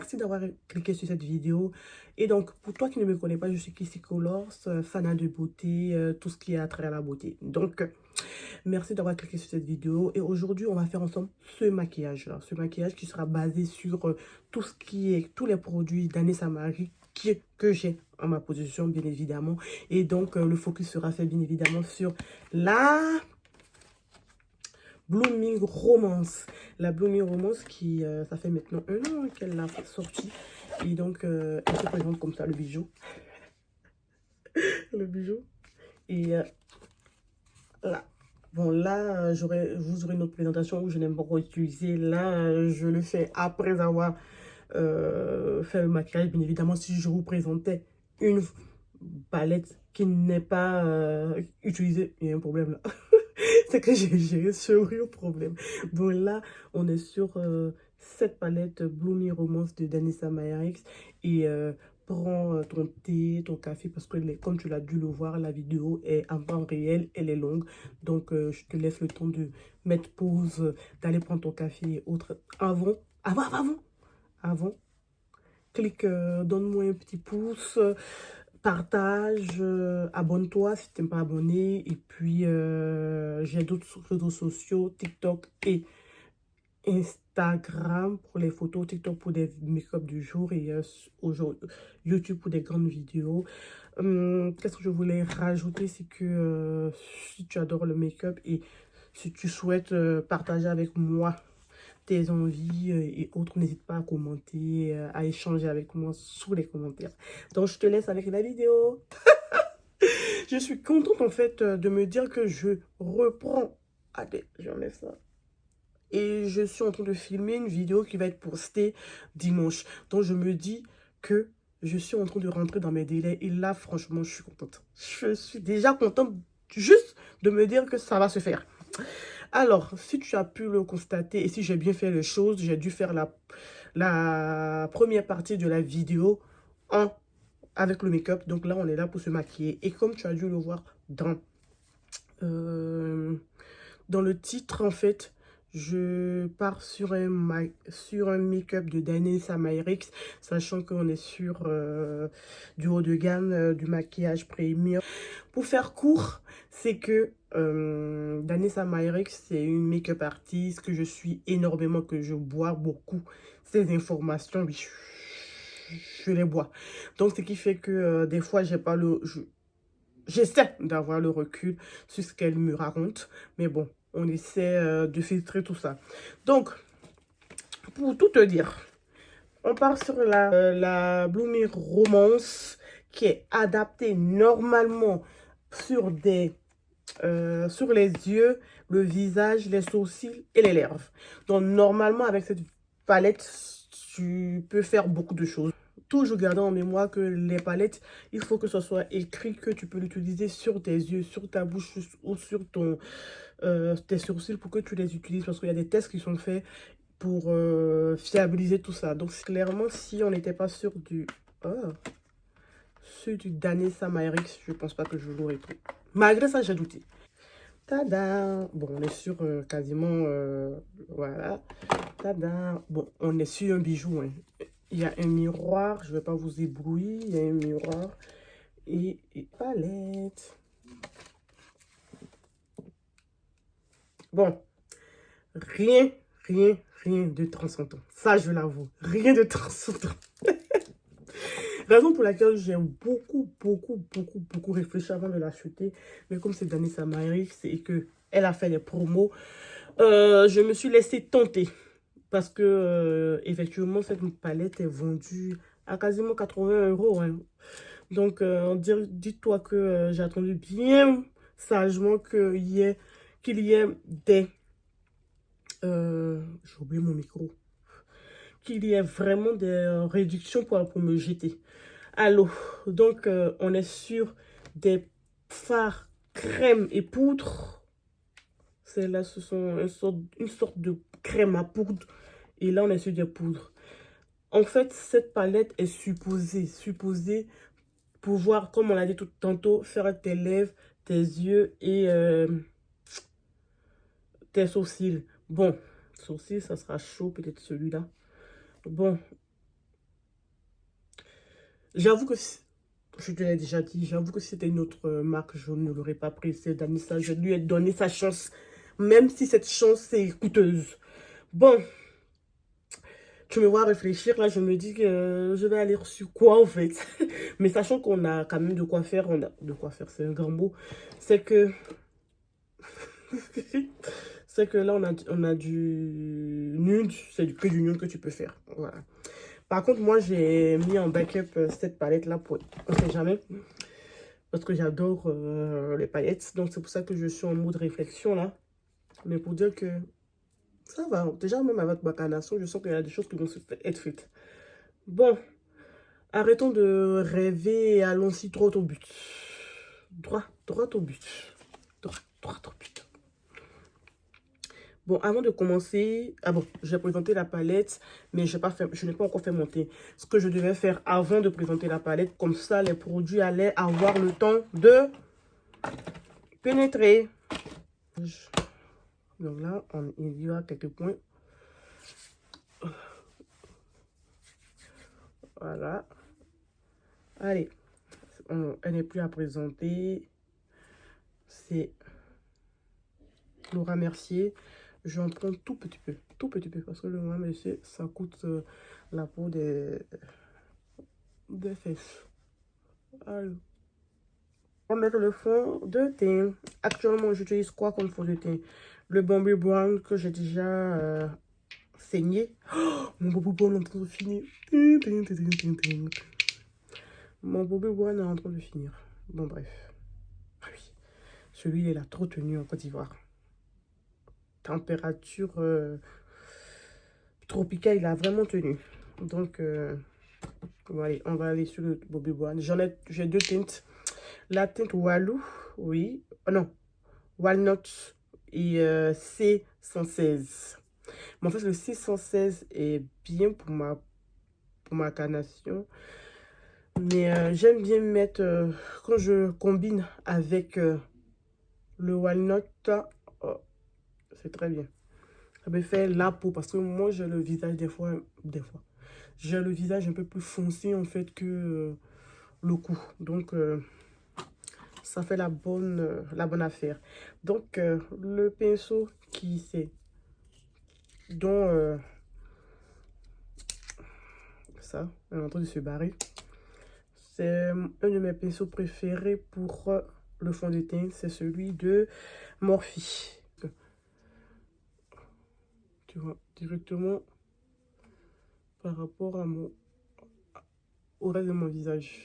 merci d'avoir cliqué sur cette vidéo. Et donc, pour toi qui ne me connais pas, je suis Kissy Colors, fanat de beauté, tout ce qui a trait à la beauté. Donc, merci d'avoir cliqué sur cette vidéo. Et aujourd'hui, on va faire ensemble ce maquillage-là. Ce maquillage qui sera basé sur tout ce qui est, tous les produits d'Anessa Marie que j'ai en ma possession, bien évidemment. Et donc, le focus sera fait, bien évidemment, sur la Blooming Romance. La Blooming Romance qui, ça fait maintenant 1 an qu'elle l'a sortie. Et donc, elle se présente comme ça, le bijou. Le bijou. Et là. Bon, là, vous aurez une autre présentation où je n'aime pas utiliser. Là, je le fais après avoir fait le maquillage. Bien évidemment, si je vous présentais une palette qui n'est pas utilisée, il y a un problème là. C'est que j'ai géré ce real problème. Donc là, on est sur cette palette Blooming Romance de Danessa Myricks. Et prends ton thé, ton café, parce que comme tu l'as dû le voir, la vidéo est en temps réel, elle est longue. Donc je te laisse le temps de mettre pause, d'aller prendre ton café et autres. Avant, clique, donne-moi un petit pouce, partage, abonne-toi si tu n'es pas abonné. Et puis, j'ai d'autres réseaux sociaux, TikTok et Instagram pour les photos, TikTok pour des make-up du jour et YouTube pour des grandes vidéos. Qu'est-ce que je voulais rajouter, c'est que si tu adores le make-up et si tu souhaites partager avec moi tes envies et autres, n'hésite pas à commenter, à échanger avec moi sous les commentaires. Donc, je te laisse avec la vidéo. Je suis contente en fait de me dire que je reprends. Allez, j'enlève ça. Et je suis en train de filmer une vidéo qui va être postée dimanche. Donc, je me dis que je suis en train de rentrer dans mes délais. Et là, franchement, je suis contente. Je suis déjà contente juste de me dire que ça va se faire. Alors, si tu as pu le constater et si j'ai bien fait les choses, j'ai dû faire la première partie de la vidéo avec le make-up. Donc là, on est là pour se maquiller. Et comme tu as dû le voir dans le titre, en fait, je pars sur un make-up de Danessa Myricks, sachant qu'on est sur du haut de gamme, du maquillage premium. Pour faire court, c'est que Danessa Myricks, c'est une make-up artiste que je suis énormément, que je bois beaucoup. Ces informations, oui, je les bois. Donc, ce qui fait que des fois, j'ai pas j'essaie d'avoir le recul sur ce qu'elle me raconte. Mais bon, on essaie de filtrer tout ça. Donc, pour tout te dire, on part sur la Blooming Romance qui est adaptée normalement sur sur les yeux, le visage, les sourcils et les lèvres. Donc, normalement, avec cette palette, tu peux faire beaucoup de choses. Toujours garder en mémoire que les palettes, il faut que ce soit écrit que tu peux l'utiliser sur tes yeux, sur ta bouche ou sur tes sourcils pour que tu les utilises. Parce qu'il y a des tests qui sont faits pour fiabiliser tout ça. Donc, clairement, si on n'était pas sur du Danessa Myricks, je pense pas que je l'aurais pris. Malgré ça, j'ai douté. Tada! Bon, on est sur quasiment, voilà. Tada! Bon, on est sur un bijou, hein. Il y a un miroir, je ne vais pas vous éblouir. Il y a un miroir et palette. Bon, rien de transcendant. Ça, je l'avoue. Rien de transcendant. Raison pour laquelle j'ai beaucoup réfléchi avant de l'acheter. Mais comme c'est Danessa Myricks et que elle a fait les promos, je me suis laissée tenter. Parce que, effectivement, cette palette est vendue à quasiment 80 €. Hein. Donc, dis-toi que j'ai attendu bien sagement qu'il y ait des... j'ai oublié mon micro. Qu'il y ait vraiment des réductions pour me jeter. Allô, donc on est sur des fards crème et poudre. Celles-là, ce sont une sorte de crème à poudre. Et là, on est sur des poudres. En fait, cette palette est supposée pouvoir, comme on l'a dit tout tantôt, faire tes lèvres, tes yeux et tes sourcils. Bon, sourcils, ça sera chaud, peut-être celui-là. Bon, J'avoue que, je te l'ai déjà dit, j'avoue que si c'était une autre marque, je ne l'aurais pas pris. C'est Danessa, je lui ai donné sa chance. Même si cette chance est coûteuse. Bon, tu me vois réfléchir, là, je me dis que je vais aller sur quoi, en fait. Mais sachant qu'on a quand même de quoi faire, on a de quoi faire, c'est un grand mot. C'est que, c'est que là, on a du nude, c'est que du nude que tu peux faire. Voilà. Par contre, moi, j'ai mis en backup cette palette-là pour, on sait jamais, parce que j'adore les paillettes. Donc, c'est pour ça que je suis en mode réflexion, là. Mais pour dire que ça va. Déjà, même avec ma carnation, je sens qu'il y a des choses qui vont être faites. Bon, arrêtons de rêver et allons-y droit au but. Droit au but. Droit au but. Bon, avant de commencer, j'ai présenté la palette, mais je n'ai pas encore fait monter. Ce que je devais faire avant de présenter la palette, comme ça, les produits allaient avoir le temps de pénétrer. Donc là, il y a quelques points. Voilà. Allez, elle n'est plus à présenter. C'est Laura Mercier. J'en prends tout petit peu, parce que le Laura Mercier, ça coûte la peau des fesses. Alors, on va mettre le fond de teint. Actuellement, j'utilise quoi comme fond de teint? Le Bobbi Brown que j'ai déjà saigné. Oh, mon Bobbi Brown est en train de finir. Mon Bobbi Brown est en train de finir. Bon, bref. Ah oui, celui-là, il a trop tenu en Côte d'Ivoire. Température tropicale, il a vraiment tenu. Donc, voilà, on va aller sur le Bobbi Brown. J'ai deux teintes. La teinte Walou, oui. Oh non, Walnut et C116. Mais en fait, le C116 est bien pour ma carnation. Mais j'aime bien mettre, quand je combine avec le Walnut, oh, c'est très bien. Ça me fait la peau parce que moi, j'ai le visage des fois, j'ai le visage un peu plus foncé en fait que le cou. Donc, ça fait la bonne affaire. Donc, le pinceau qui c'est dont ça, elle est en train de se barrer. C'est un de mes pinceaux préférés pour le fond de teint. C'est celui de Morphe. Tu vois, directement par rapport à au reste de mon visage.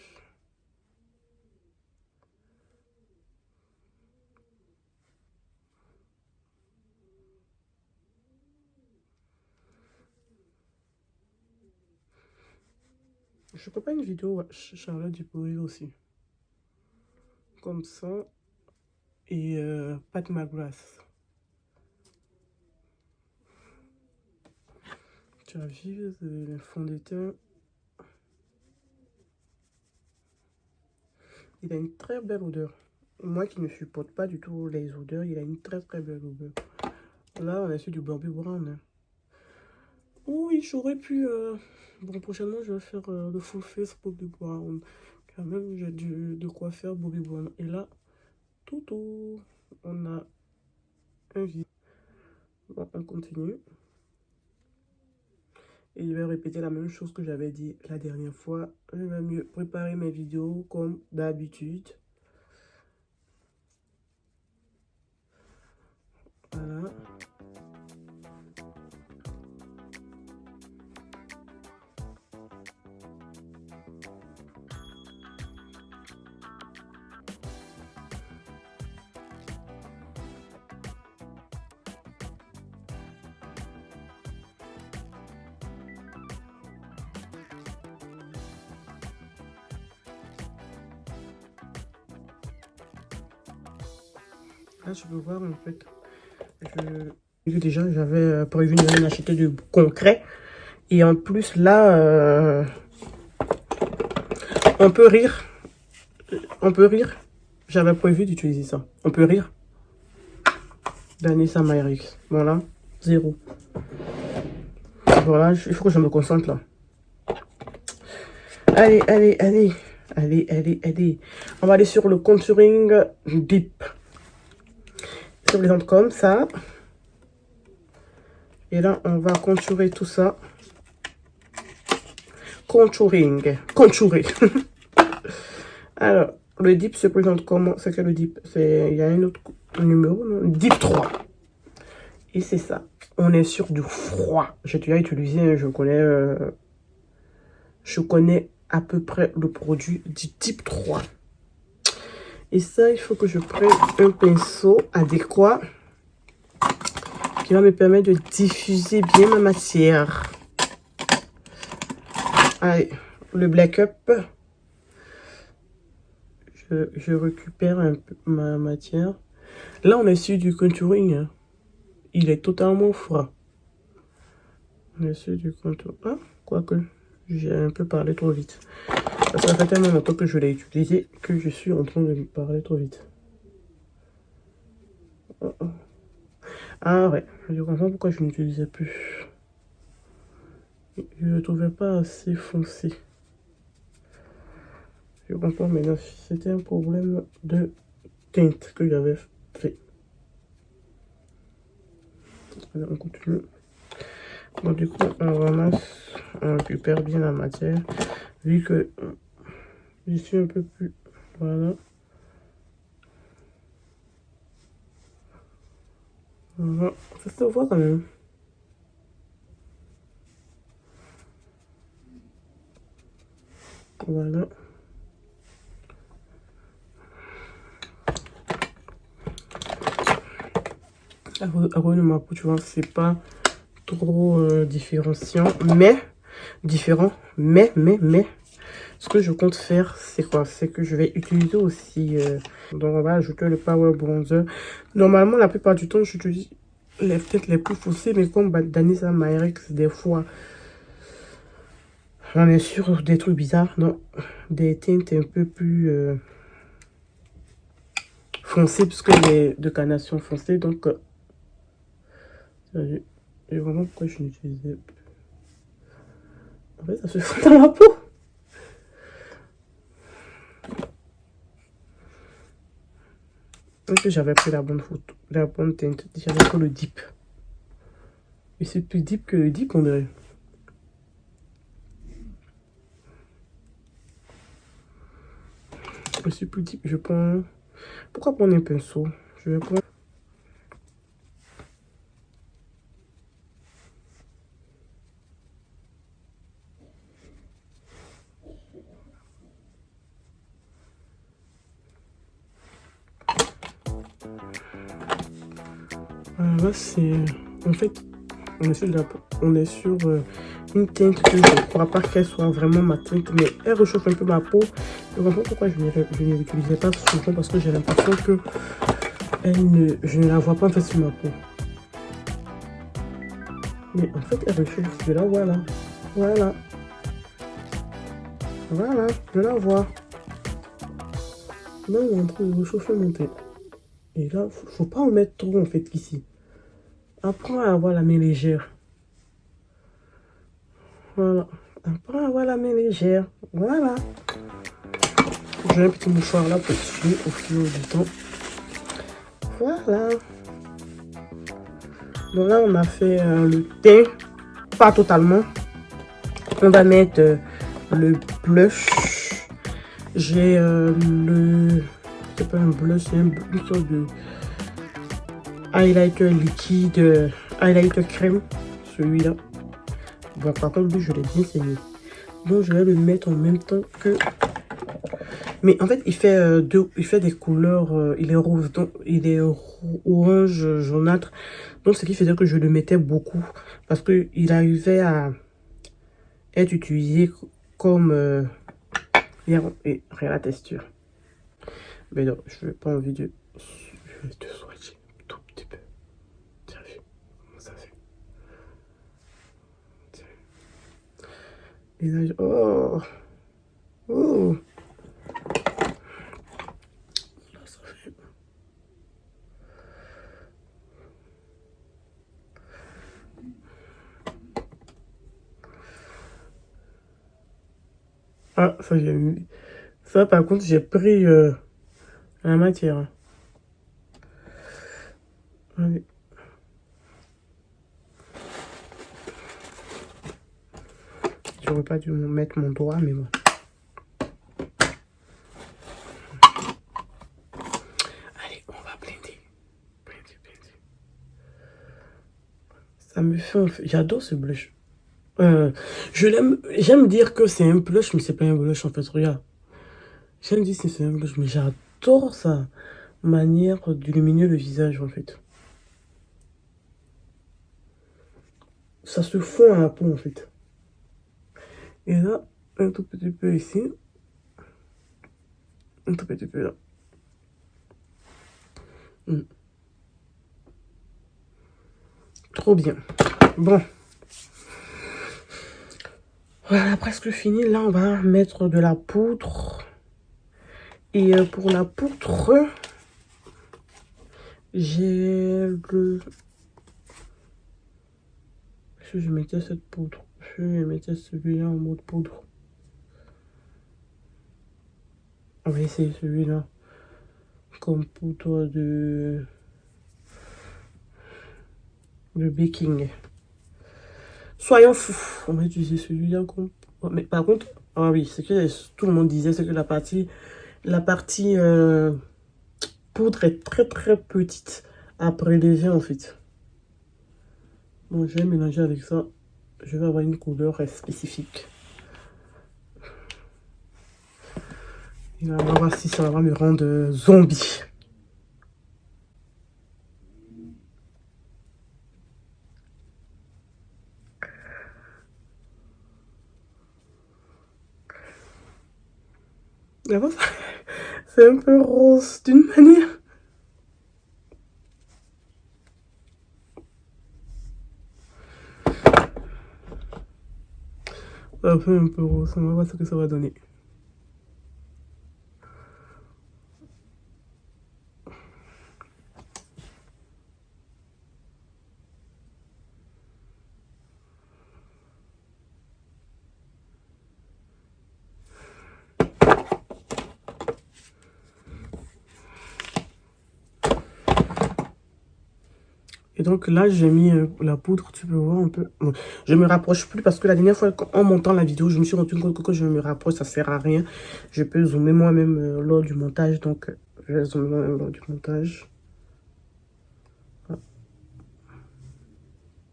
Je prépare une vidéo Charlotte Dupouille aussi. Comme ça. Et Pat McGrath. Tu as vu le fond de teint. Il a une très belle odeur. Moi qui ne supporte pas du tout les odeurs, il a une très belle odeur. Là, on est sur du Bobbi Brown. Hein. Oui, j'aurais pu... Bon, prochainement, je vais faire le full face Bobbi Brown. Quand même, j'ai de quoi faire Bobbi Brown. Et là, tout, on a un vide. Bon, on continue. Et je vais répéter la même chose que j'avais dit la dernière fois. Je vais mieux préparer mes vidéos comme d'habitude. Voilà. Là, je peux voir en fait. Déjà, j'avais prévu de acheter du concret. Et en plus, là, on peut rire. On peut rire. J'avais prévu d'utiliser ça. On peut rire. Danessa Myrix. Voilà. 0. Voilà, il faut que je me concentre là. Allez, allez, allez. Allez, allez, allez. On va aller sur le contouring deep. Ça se présente comme ça. Et là, on va contourer tout ça. Contouring. Contourer. Alors, le dip se présente comment? C'est que le dip, il y a un autre numéro, non? Dip 3. Et c'est ça. On est sur du froid. J'ai déjà utilisé, je connais à peu près le produit du type 3. Et ça, il faut que je prenne un pinceau adéquat qui va me permettre de diffuser bien ma matière. Allez, le Black Up. Je récupère un peu ma matière. Là, on est sur du contouring. Hein. Il est totalement froid. On est sur du contouring. Ah, quoique, j'ai un peu parlé trop vite. Ça fait tellement longtemps que je l'ai utilisé que je suis en train de parler trop vite. Oh, oh. Ah ouais, je comprends pourquoi je n'utilisais plus. Je ne le trouvais pas assez foncé. Je comprends maintenant, c'était un problème de teinte que j'avais fait. Alors, on continue. Bon, du coup, on ramasse, on récupère bien la matière. Vu que je suis un peu plus... Voilà. Voilà. Ça se voit quand même. Voilà. À cause de ma peau, tu vois, c'est pas trop différenciant, mais différent. Mais, ce que je compte faire, c'est quoi? C'est que je vais utiliser aussi... donc, on va ajouter le Power Bronzer. Normalement, la plupart du temps, j'utilise les teintes les plus foncées, mais comme Danisa Myrix, des fois, on est sur des trucs bizarres. Non, des teintes un peu plus foncées, puisque les de carnation foncée. Donc, et vraiment, pourquoi je n'utilisais plus? En fait, ça se fout dans la peau. Est-ce que j'avais pris la bonne photo, la bonne teinte? J'avais pris le dip. Et c'est plus deep que le dip, on dirait. Je suis plus deep. Je prends... Pourquoi prendre un pinceau? Je vais prendre... Là, c'est... En fait, on est sur une teinte que je ne crois pas qu'elle soit vraiment ma teinte, mais elle réchauffe un peu ma peau. Je comprends pourquoi je ne l'utilisais pas souvent, parce que j'ai l'impression que je ne la vois pas en fait sur ma peau. Mais en fait, elle réchauffe. Je la vois là. Voilà. Voilà, je la vois. Là, on est en train de réchauffer mon teint. Et là, faut pas en mettre trop en fait ici. Apprends à avoir la main légère. Voilà. Apprends à avoir la main légère. Voilà. J'ai un petit mouchoir là pour essuyer au fil du temps. Voilà. Donc là, on a fait le teint. Pas totalement. On va mettre le blush. J'ai le... C'est pas un blush, c'est une sorte de highlighter liquide. Highlighter crème. Celui-là. Bon, par contre, lui, je l'ai bien saigné. Donc, je vais le mettre en même temps que... Mais en fait, il fait des couleurs... il est rose, donc il est orange, jaunâtre. Donc, ce qui faisait que je le mettais beaucoup. Parce qu'il arrivait à être utilisé comme... et rien la texture. Mais non, je n'ai pas envie de... Je vais te swatcher un tout petit peu. Tu as vu comment ça fait? Et là, oh! Oh! Là, ça fait... Ah, ça, j'ai mis. Ça, par contre, j'ai pris la matière. Allez. J'aurais pas dû mettre mon doigt, mais bon. Allez, on va blinder. Ça me fait... J'adore ce blush. Je l'aime... J'aime dire que c'est un blush, mais c'est pas un blush, en fait. Regarde. J'aime dire que c'est un blush, mais j'adore sa manière d'illuminer le visage, en fait. Ça se fond à la peau, en fait. Et là, un tout petit peu ici. Un tout petit peu là. Trop bien. Bon. Voilà, presque fini. Là, on va mettre de la poudre. Et pour la poudre, j'ai le... Si je mettais cette poudre, je mettais celui-là en mode poudre. On va essayer celui-là comme poudre de baking. Soyons fous. On va utiliser celui-là comme... Mais par contre, ah oui, ce que tout le monde disait, c'est que la partie poudre est très très petite à prélever en fait. Bon, je vais mélanger avec ça. Je vais avoir une couleur spécifique. Et là, on va voir si ça va me rendre zombie. D'abord, c'est un peu rose d'une manière. Ça fait un peu rose. On va voir ce que ça va donner. Et donc là, j'ai mis la poudre, tu peux voir un peu. Bon, je me rapproche plus parce que la dernière fois, en montant la vidéo, je me suis rendu compte que quand je me rapproche, ça sert à rien. Je peux zoomer moi-même lors du montage. Donc, je vais zoomer moi-même lors du montage. Ah.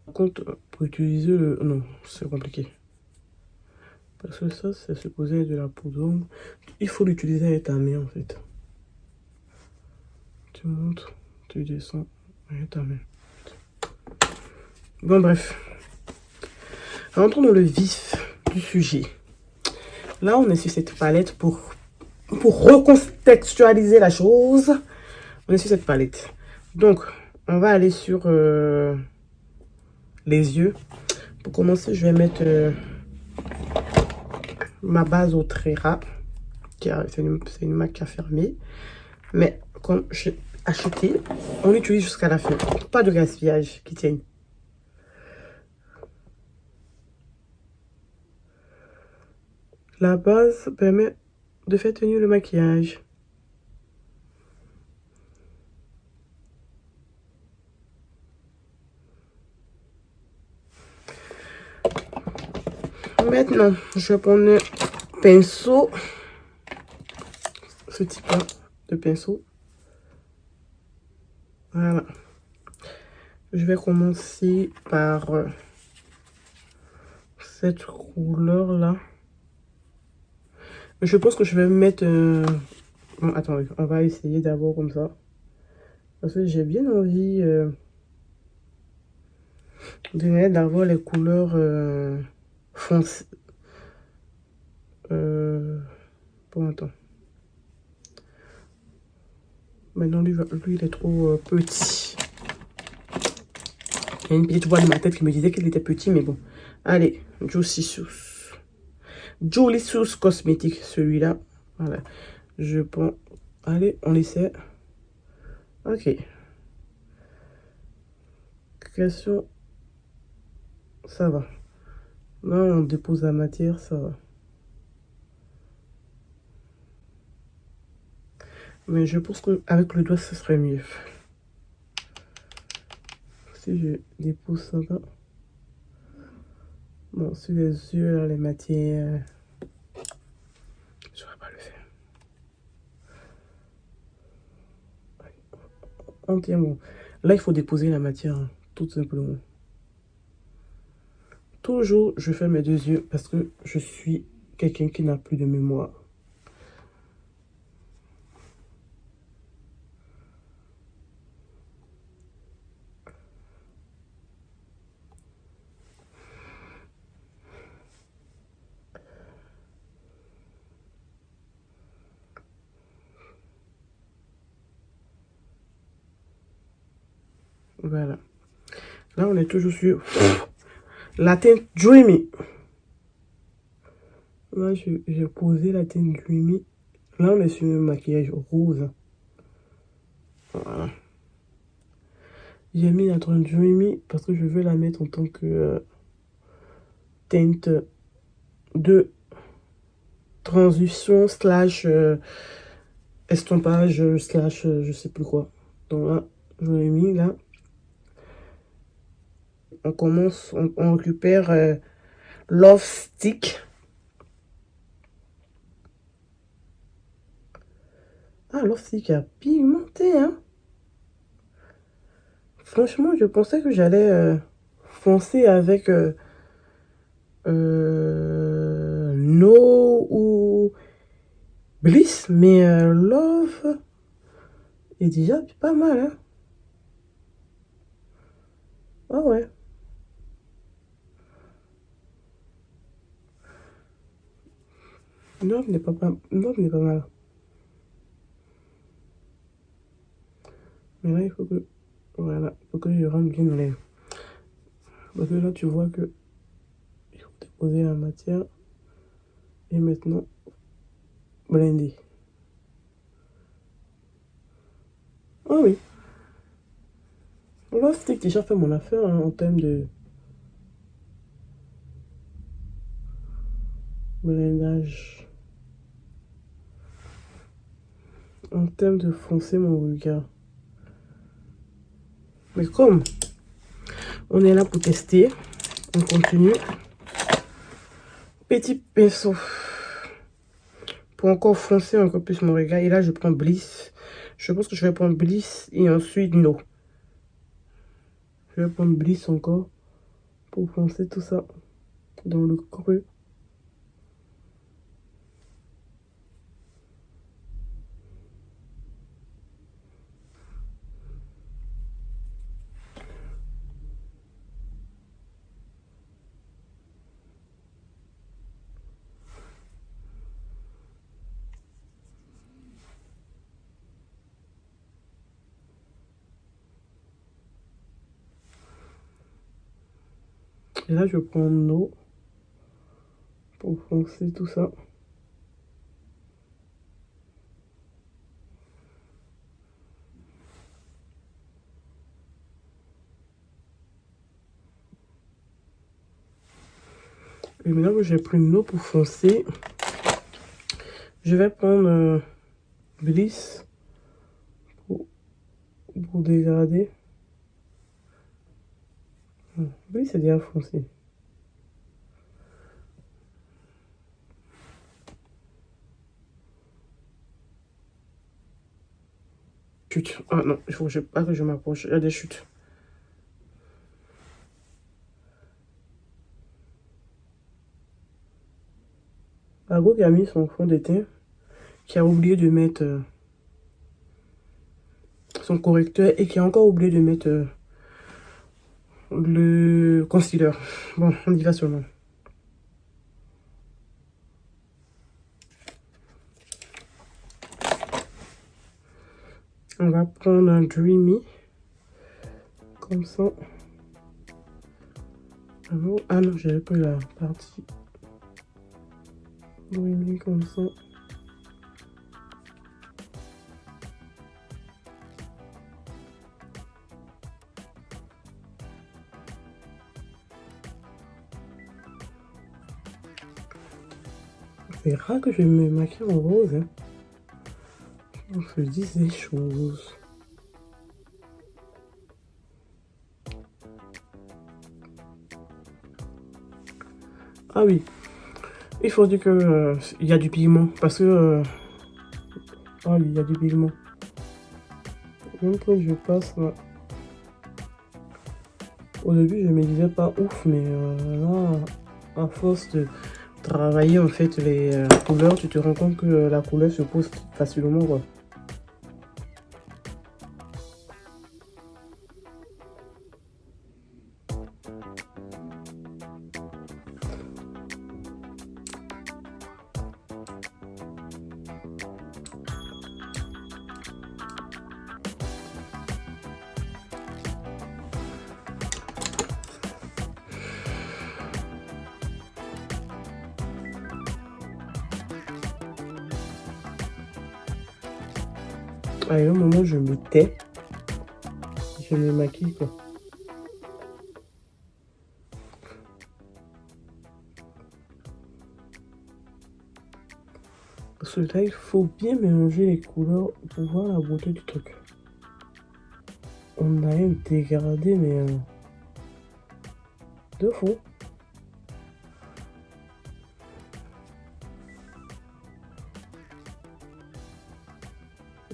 Par contre, pour utiliser le... Non, c'est compliqué. Parce que ça, c'est supposé être de la poudre. Il faut l'utiliser avec ta main, en fait. Tu montes, tu descends avec ta main. Bon, bref. Rentrons dans le vif du sujet. Là, on est sur cette palette pour recontextualiser la chose. On est sur cette palette. Donc, on va aller sur les yeux. Pour commencer, je vais mettre ma base au Trera. C'est une marque qui a fermé. Mais comme j'ai acheté, on l'utilise jusqu'à la fin. Pas de gaspillage qui tienne. La base permet de faire tenir le maquillage. Maintenant, je vais prendre un pinceau. Ce type-là de pinceau. Voilà. Je vais commencer par cette couleur-là. Je pense que je vais mettre... Bon, attendez, on va essayer d'abord comme ça. Parce que j'ai bien envie d'avoir les couleurs foncées. Bon, attends. Maintenant, lui il est trop petit. Il y a une petite voix de ma tête qui me disait qu'il était petit, mais bon. Allez, Julie Sus Cosmétique, celui-là. Voilà. Je prends... Allez, on essaie. Ok. Question. Ça va. Là, on dépose la matière, ça va. Mais je pense qu'avec le doigt, ce serait mieux. Si je dépose ça là. Bon, sur les yeux, là, les matières, je ne saurais pas le faire. Entièrement. Là, il faut déposer la matière, hein, tout simplement. Toujours, je fais mes 2 yeux parce que je suis quelqu'un qui n'a plus de mémoire. Voilà. Là, on est toujours sur la teinte Dreamy. Là, j'ai posé la teinte Dreamy. Là, on est sur un maquillage rose. Voilà. J'ai mis la teinte Dreamy parce que je veux la mettre en tant que teinte de transition slash estompage slash je sais plus quoi. Donc là, je l'ai mis là. On commence, on récupère Love Stick. Ah, Love Stick a pigmenté, hein. Franchement, je pensais que j'allais foncer avec No ou Bliss, mais Love est déjà pas mal, hein. Ah ouais. Love n'est pas mal. Mais là, il faut que, voilà, il faut que je rentre bien dans les... Parce que là, tu vois que il faut déposer la matière. Et maintenant, blender. Ah oui. Love Stick déjà fait mon affaire hein, en termes de blindage. En termes de foncer mon regard. Mais comme on est là pour tester, on continue. Petit pinceau pour encore foncer encore plus mon regard. Et là, je prends Bliss. Je pense que je vais prendre Bliss et ensuite No. Je vais prendre Bliss encore pour foncer tout ça dans le creux. Et là, je prends No pour foncer tout ça. Et maintenant que j'ai pris No pour foncer, je vais prendre Bliss pour dégrader. Bliss c'est déjà foncé. Chute. Ah non, il faut que pas que je m'approche. Il y a des chutes. Margot qui a mis son fond de teint, qui a oublié de mettre son correcteur et qui a encore oublié de mettre le concealer. Bon, on y va seulement. On va prendre un Dreamy. Comme ça. Ah non, j'avais pris la partie Dreamy comme ça. C'est rare que je me maquille en rose. Hein. On se dit des choses. Ah oui, il faut dire que il y a du pigment parce que ah oui, il y a du pigment. Même quand je passe là, au début je me disais pas ouf, mais là, à force de travailler en fait les couleurs, tu te rends compte que la couleur se pose facilement quoi. À un moment je me tais, je me maquille quoi. Parce que là il faut bien mélanger les couleurs pour voir la beauté du truc. On a un dégradé mais de fou.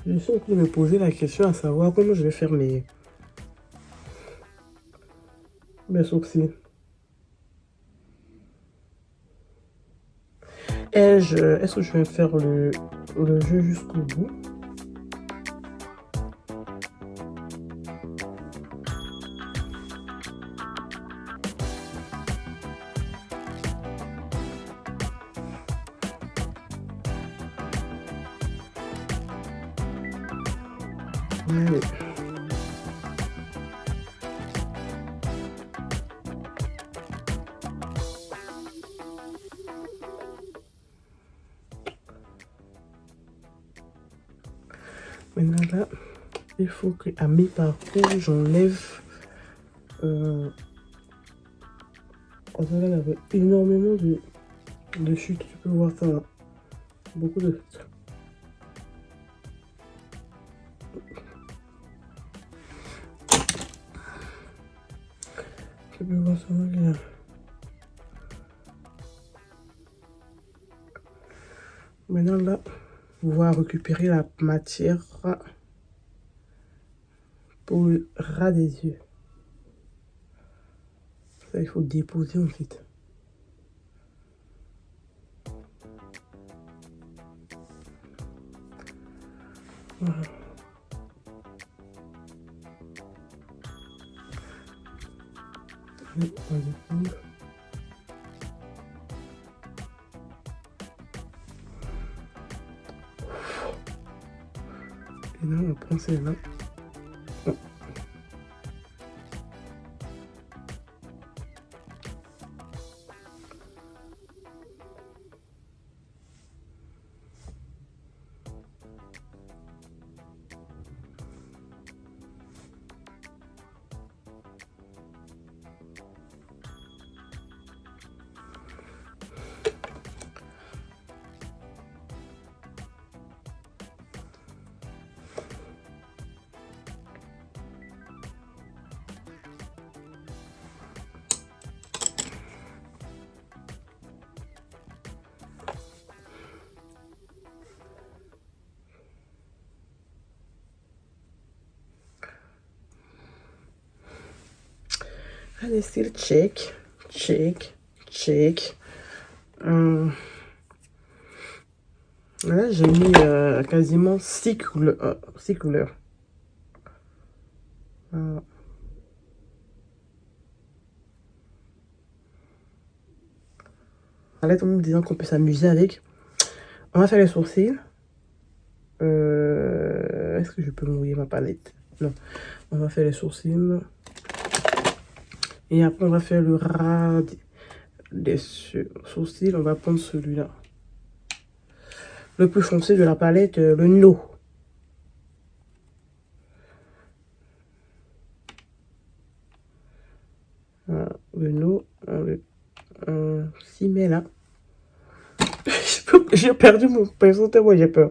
Je suis en train de me poser la question à savoir comment je vais faire mes sourcils. Est-ce que je vais faire le jeu jusqu'au bout? Allez. Maintenant là, il faut que à mes parcours, j'enlève. Là, il y avait énormément de chutes. Tu peux voir ça là. Beaucoup de chutes. Tu peux voir ça là. Maintenant là, on va récupérer la matière pour le ras des yeux. Ça, il faut déposer en fait. Voilà. Allez, on dépose. Et là, on prend celle-là. Allez, style check, check, check. Là, j'ai mis quasiment 6 couleurs. 6 couleurs. Voilà. Là, tout le monde disant qu'on peut s'amuser avec. On va faire les sourcils. Est-ce que je peux mouiller ma palette? Non. On va faire les sourcils. Et après, on va faire le ras des sourcils. On va prendre celui-là. Le plus foncé de la palette, le No. Voilà, le No. On s'y met là. J'ai perdu mon pinceau tellement j'ai peur.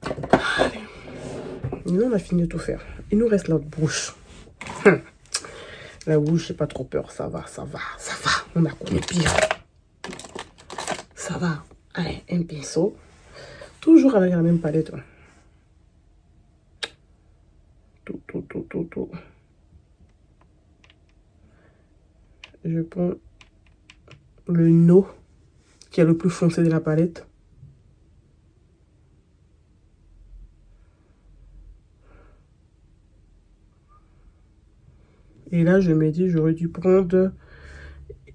Allez. Nous, on a fini de tout faire. Il nous reste la bouche. La bouche, j'ai pas trop peur. Ça va, ça va, ça va. On a connu pire. Ça va. Allez, un pinceau. Toujours avec la même palette. Tout. Je prends le No, qui est le plus foncé de la palette. Et là, je me dis, j'aurais dû prendre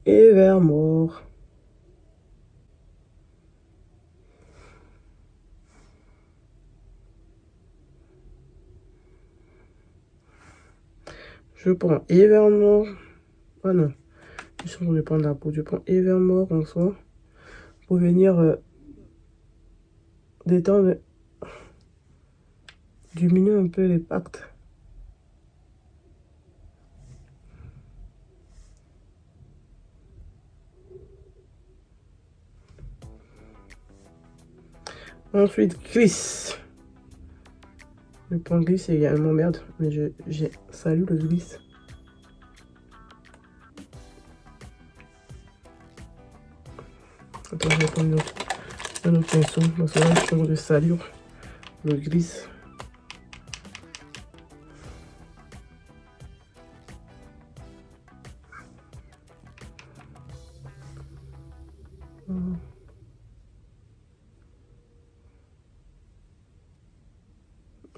Evermore. Je prends Evermore. Ah non, je suis en train de prendre la peau. Je prends Evermore en soi pour venir détendre, diminuer un peu l'impact. Ensuite, glisse. Je prends glisse également, merde, mais j'ai salut le glisse. Attends, je vais prendre un autre pinceau, parce que là, je change de salir le glisse.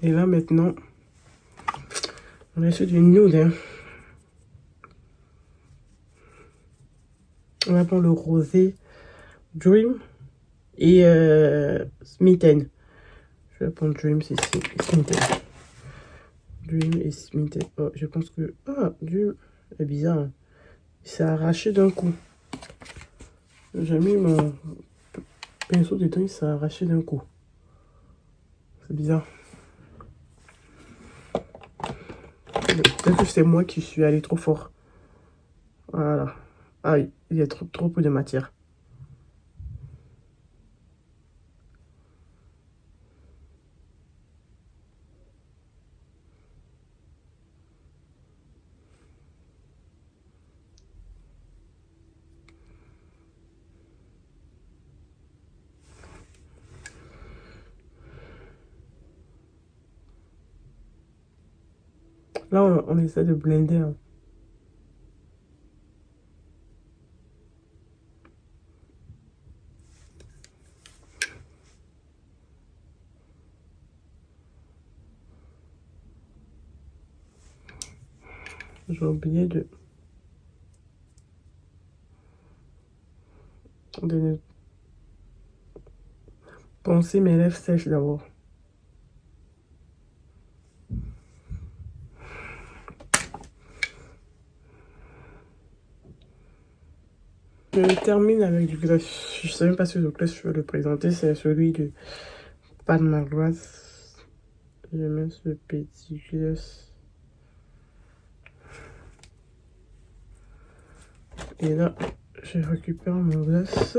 Et là, maintenant, on est sur du nude. Hein. On va prendre le rosé Dream et Smitten. Je vais prendre Dream, c'est Smitten. Dream et Smitten. Oh, je pense que... Ah, Dream est bizarre. Hein. Il s'est arraché d'un coup. J'ai mis mon pinceau dedans, il s'est arraché d'un coup. C'est bizarre. Peut-être que c'est moi qui suis allé trop fort. Voilà. Ah, il y a trop peu de matière. Là, on essaie de blender. Hein. J'ai oublié de poncer mes lèvres sèches d'abord. Je termine avec du gloss. Je ne sais même pas si le gloss je veux le présenter. C'est celui de Pat McGrath. Je mets ce petit gloss. Et là, je récupère mon gloss.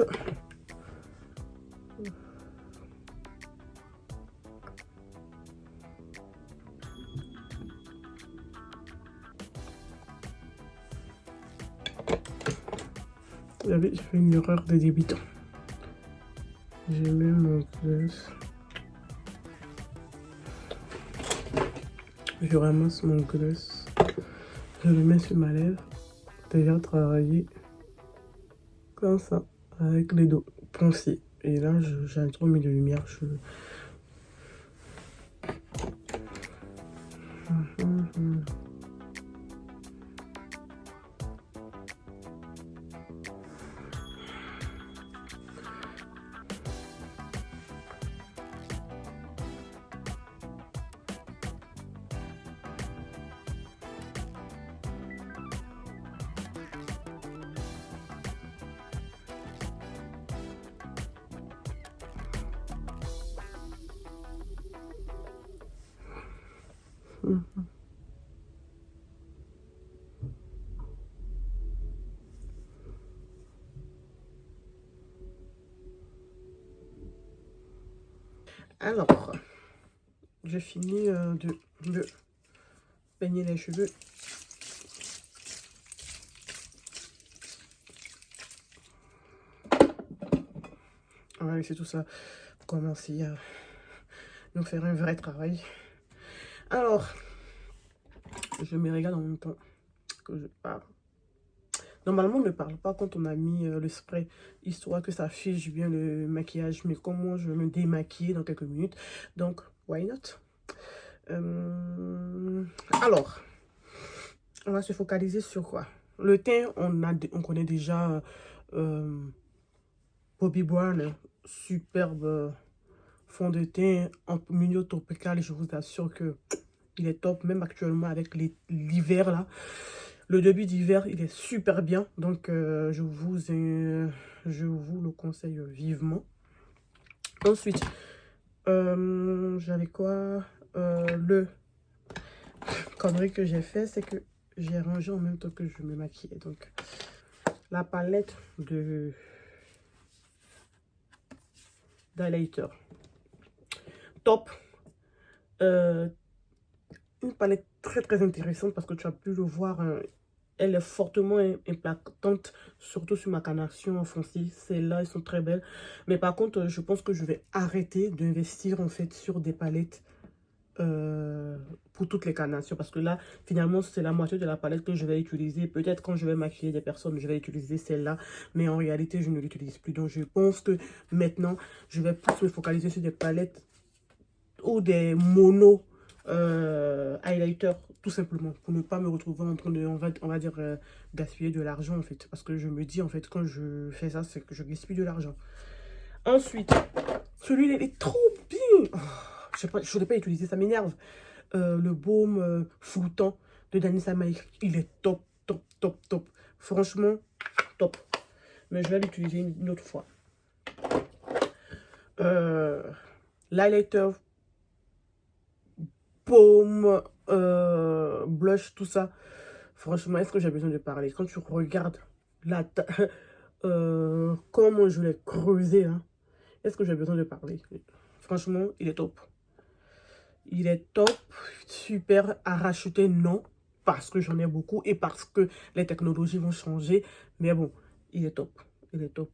Vous avez fait une erreur de débutant. Je mets mon gloss. Je ramasse mon gloss. Je le mets sur ma lèvre. Déjà travaillé comme ça, avec les dos poncés. Et là, j'ai trop mis de lumière. Alors, je finis de peigner les cheveux. On va laisser tout ça pour commencer à nous faire un vrai travail. Alors, je me regarde en même temps que je parle. Normalement, on ne parle pas quand on a mis le spray, histoire que ça fiche bien le maquillage. Mais comme moi, je vais me démaquiller dans quelques minutes, donc, why not? Alors, on va se focaliser sur quoi? Le teint, on connaît déjà Bobbi Brown, superbe fond de teint en milieu tropical. Et je vous assure que il est top, même actuellement avec l'hiver là. Le début d'hiver, il est super bien. Donc, je vous le conseille vivement. Ensuite, j'avais quoi? Le connerie que j'ai fait, c'est que j'ai rangé en même temps que je me maquillais. Donc, la palette d'highlighter. Top. Une palette très très intéressante parce que tu as pu le voir. Elle est fortement impactante, surtout sur ma carnation foncée. Celles-là, elles sont très belles. Mais par contre, je pense que je vais arrêter d'investir en fait sur des palettes pour toutes les carnations. Parce que là, finalement, c'est la moitié de la palette que je vais utiliser. Peut-être quand je vais maquiller des personnes, je vais utiliser celle-là. Mais en réalité, je ne l'utilise plus. Donc, je pense que maintenant, je vais plus me focaliser sur des palettes ou des monos highlighter, tout simplement, pour ne pas me retrouver en train de, on va dire, gaspiller de l'argent, en fait. Parce que je me dis, en fait, quand je fais ça, c'est que je gaspille de l'argent. Ensuite, celui-là, il est trop bien. Oh, je ne l'ai pas utilisé, ça m'énerve. Le baume floutant de Danessa Mike, il est top, top, top, top. Franchement, top. Mais je vais l'utiliser une autre fois. L'highlighter, paume, blush, tout ça. Franchement, est-ce que j'ai besoin de parler? Quand tu regardes la comment je l'ai creusé, hein, est-ce que j'ai besoin de parler? Franchement, il est top. Il est top, super à racheter, non, parce que j'en ai beaucoup et parce que les technologies vont changer. Mais bon, il est top. Il est top.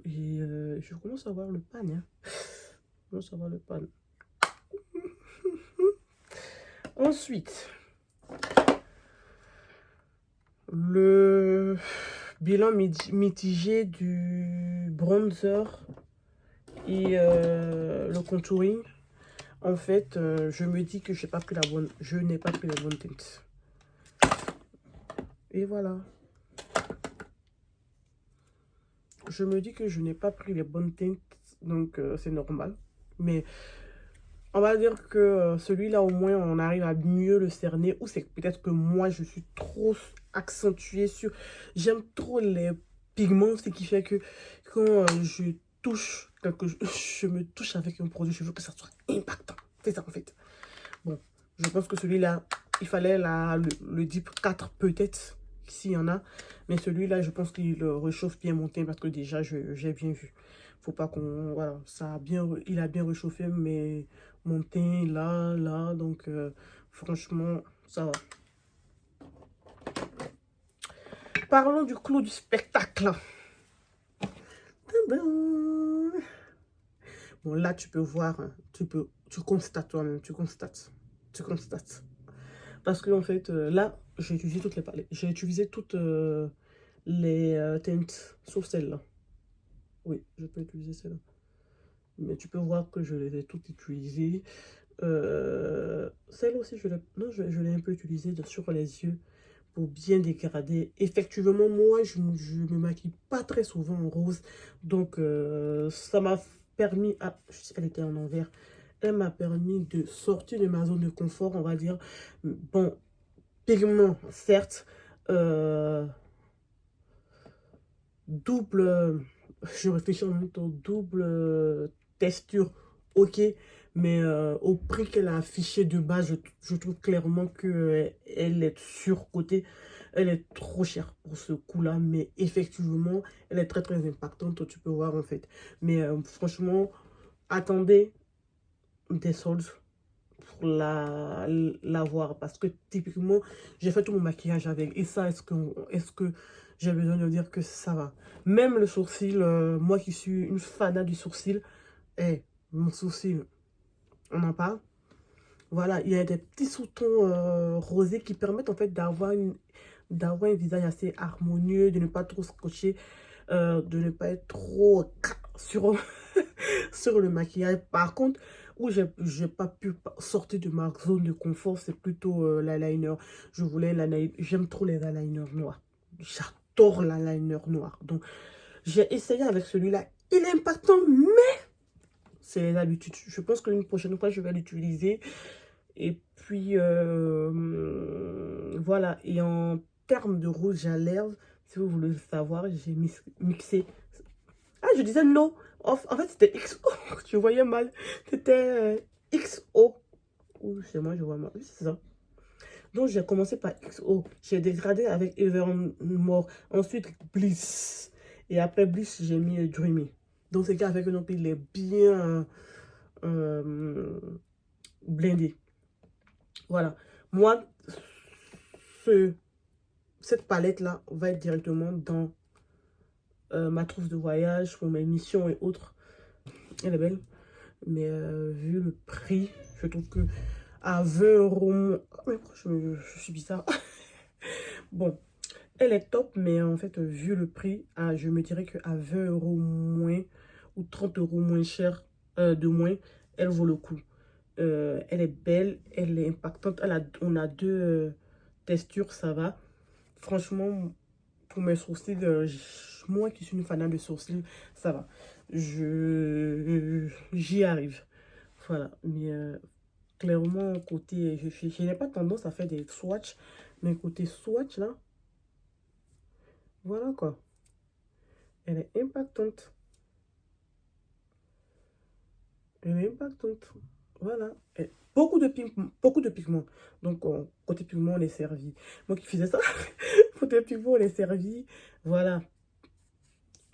Et je commence à voir le pan. Hein. Je commence à voir le pan. Ensuite, le bilan mitigé du bronzer et le contouring. En fait, je me dis que je n'ai pas pris la bonne teinte. Et voilà. Je me dis que je n'ai pas pris les bonnes teintes, donc c'est normal. Mais on va dire que celui-là, au moins, on arrive à mieux le cerner. Ou c'est peut-être que moi, je suis trop accentuée sur... J'aime trop les pigments, ce qui fait que quand je touche je me touche avec un produit, je veux que ça soit impactant. C'est ça, en fait. Bon, je pense que celui-là, il fallait le Dip 4 peut-être, s'il y en a. Mais celui-là, je pense qu'il réchauffe bien mon teint parce que déjà, j'ai bien vu. Faut pas qu'on... Voilà, il a bien réchauffé mon teint là. Donc, franchement, ça va. Parlons du clou du spectacle. Bon, là, tu peux voir, hein, tu constates toi-même, tu constates. Parce que en fait, là, j'ai utilisé toutes les palettes. J'ai utilisé toutes les teintes, sauf celle-là. Oui, je peux utiliser celle-là. Mais tu peux voir que je les ai toutes utilisées. Celle aussi, je l'ai un peu utilisée sur les yeux pour bien dégrader. Effectivement, moi, je ne me maquille pas très souvent en rose. Donc, ça m'a permis... Ah, elle était en envers. Elle m'a permis de sortir de ma zone de confort, on va dire. Bon, pigment, certes. Double... Je réfléchis en même temps. Double texture, ok. Mais au prix qu'elle a affiché de base, je trouve clairement qu'elle est surcotée. Elle est trop chère pour ce coup-là. Mais effectivement, elle est très très impactante. Tu peux voir en fait. Mais franchement, attendez des soldes. pour la voir. Parce que typiquement, j'ai fait tout mon maquillage avec. Et ça, est-ce que j'ai besoin de dire que ça va? Même le sourcil, moi qui suis une fanat du sourcil, mon sourcil, on en parle. Voilà, il y a des petits sous-tons rosés qui permettent en fait d'avoir un visage assez harmonieux, de ne pas trop scotcher, de ne pas être trop sur, sur le maquillage. Par contre, où j'ai pas pu sortir de ma zone de confort, c'est plutôt l'eyeliner. Je voulais l'eyeliner, j'aime trop les eyeliners noirs. J'adore l'eyeliner noir. Donc, j'ai essayé avec celui-là. Il est impactant, mais c'est l'habitude. Je pense qu'une prochaine fois, je vais l'utiliser. Et puis, voilà. Et en termes de rouge à lèvres, si vous voulez le savoir, j'ai mixé. Ah, je disais non. En fait, c'était XO. Je voyais mal. C'était XO. Ouh, c'est moi, je vois mal. Oui, c'est ça. Donc, j'ai commencé par XO. J'ai dégradé avec Evermore. Ensuite, Bliss. Et après Bliss, j'ai mis Dreamy. Donc, c'est qu'avec un il est bien blindé. Voilà. Moi, cette palette-là va être directement dans ma trousse de voyage pour mes missions et autres. Elle est belle. Mais vu le prix, je trouve que à 20 euros... Mais je suis bizarre. Bon, elle est top, mais en fait, vu le prix, je me dirais qu'à 20 euros moins ou 30 euros moins cher de moins, elle vaut le coup. Elle est belle, elle est impactante. On a deux textures, ça va. Franchement, pour mes sourcils, moi qui suis une fan de sourcils, ça va. J'y arrive. Voilà. Mais clairement, côté... Je n'ai pas tendance à faire des swatchs. Mais côté swatch, là, voilà quoi. Elle est impactante. Elle est impactante. Voilà. Et beaucoup de pigments. Donc, côté pigments, on est servi. Moi qui faisais ça, côté pigments, on est servi. Voilà.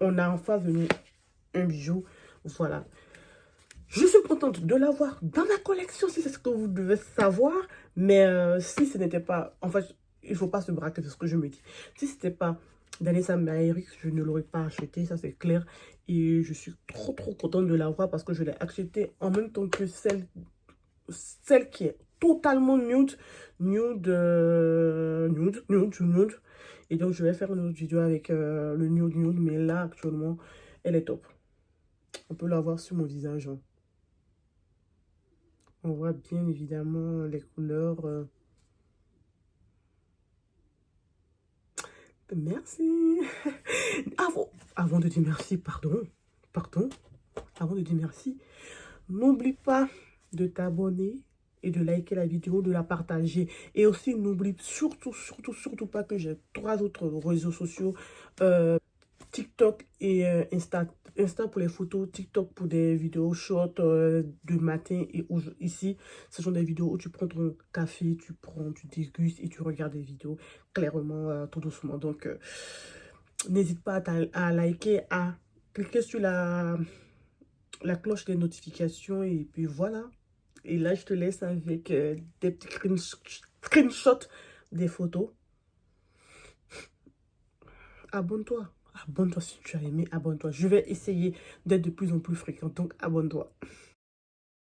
On a en face de nous un bijou. Voilà. Je suis contente de l'avoir dans ma collection, si c'est ce que vous devez savoir. Mais si ce n'était pas... En fait, il ne faut pas se braquer de ce que je me dis. Si ce n'était pas Danessa Myricks, je ne l'aurais pas acheté, ça c'est clair. Et je suis trop contente de l'avoir parce que je l'ai acheté en même temps que celle qui est totalement nude. Nude. Et donc, je vais faire une autre vidéo avec le nude. Mais là, actuellement, elle est top. On peut la voir sur mon visage. Hein. On voit bien évidemment les couleurs. Merci. Avant de dire merci, pardon. Avant de dire merci, n'oublie pas de t'abonner et de liker la vidéo, de la partager. Et aussi, n'oublie surtout pas que j'ai 3 autres réseaux sociaux. TikTok et Insta. Insta pour les photos, TikTok pour des vidéos short de matin. Et ici, ce sont des vidéos où tu prends ton café, tu dégustes et tu regardes des vidéos clairement tout doucement. Donc, n'hésite pas à liker, à cliquer sur la cloche des notifications et puis voilà. Et là, je te laisse avec des petits screenshots des photos. Abonne-toi. Abonne-toi si tu as aimé, abonne-toi. Je vais essayer d'être de plus en plus fréquent, donc abonne-toi.